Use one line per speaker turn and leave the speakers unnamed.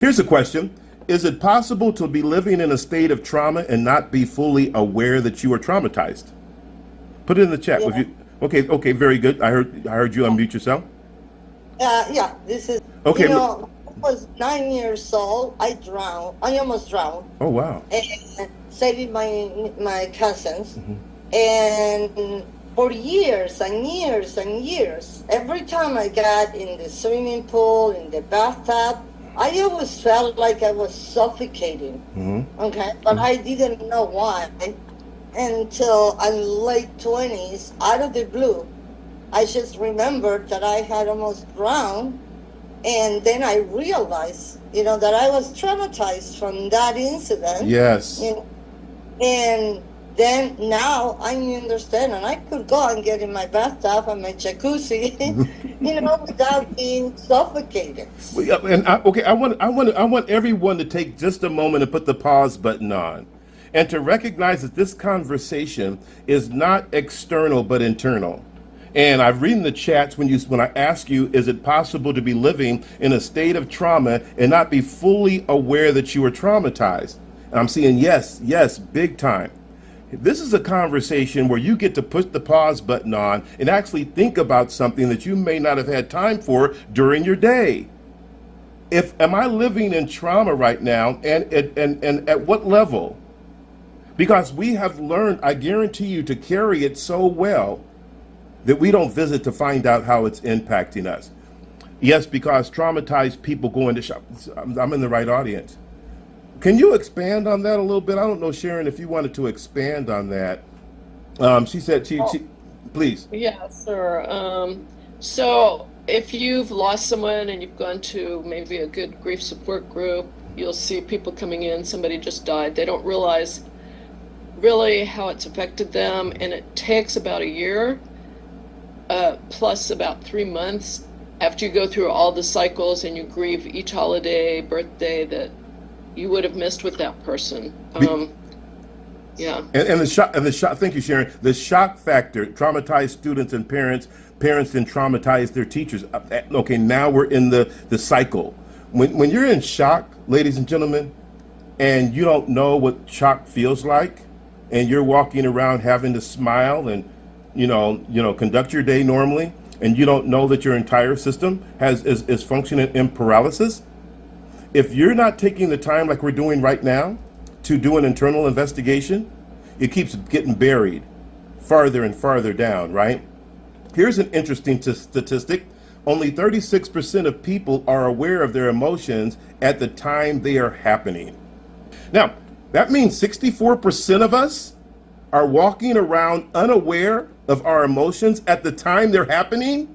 Here's a question. Is it possible to be living in a state of trauma and not be fully aware that you are traumatized? Put it in the chat. If
Yeah.
you, okay, very good. I heard you unmute yourself.
Yeah, this is,
Okay.
I was 9 years old. I drowned. I almost drowned.
Oh, wow.
And saving my cousins. And for years and years and years, every time I got in the swimming pool, in the bathtub, I always felt like I was suffocating. Okay, but I didn't know why until I'm late 20s, out of the blue. I just remembered that I had almost drowned, and then I realized, that I was traumatized from that incident.
Yes.
And then now I understand, and I could go and get in my bathtub and my jacuzzi, without being suffocated.
Well, yeah, and I want everyone to take just a moment and put the pause button on, and to recognize that this conversation is not external but internal. And I've read in the chats when I ask you, is it possible to be living in a state of trauma and not be fully aware that you are traumatized? And I'm seeing yes, big time. This is a conversation where you get to put the pause button on and actually think about something that you may not have had time for during your day. Am I living in trauma right now, and at what level? Because we have learned, I guarantee you, to carry it so well that we don't visit to find out how it's impacting us. Yes, because traumatized people go into shock. I'm in the right audience. Can you expand on that a little bit? I don't know, Sharon, if you wanted to expand on that. She said, please.
Yeah, sure. So if you've lost someone and you've gone to maybe a good grief support group, you'll see people coming in, somebody just died. They don't realize really how it's affected them, and it takes about a year, plus about 3 months after you go through all the cycles and you grieve each holiday, birthday that you would have missed with that person. Yeah.
And the shock. Thank you, Sharon. The shock factor. Traumatized students and parents then traumatize their teachers. Okay, now we're in the cycle. When you're in shock, ladies and gentlemen, and you don't know what shock feels like, and you're walking around having to smile and conduct your day normally, and you don't know that your entire system is functioning in paralysis. If you're not taking the time like we're doing right now to do an internal investigation, it keeps getting buried farther and farther down, right? Here's an interesting statistic. Only 36% of people are aware of their emotions at the time they are happening. Now, that means 64% of us are walking around unaware of our emotions at the time they're happening.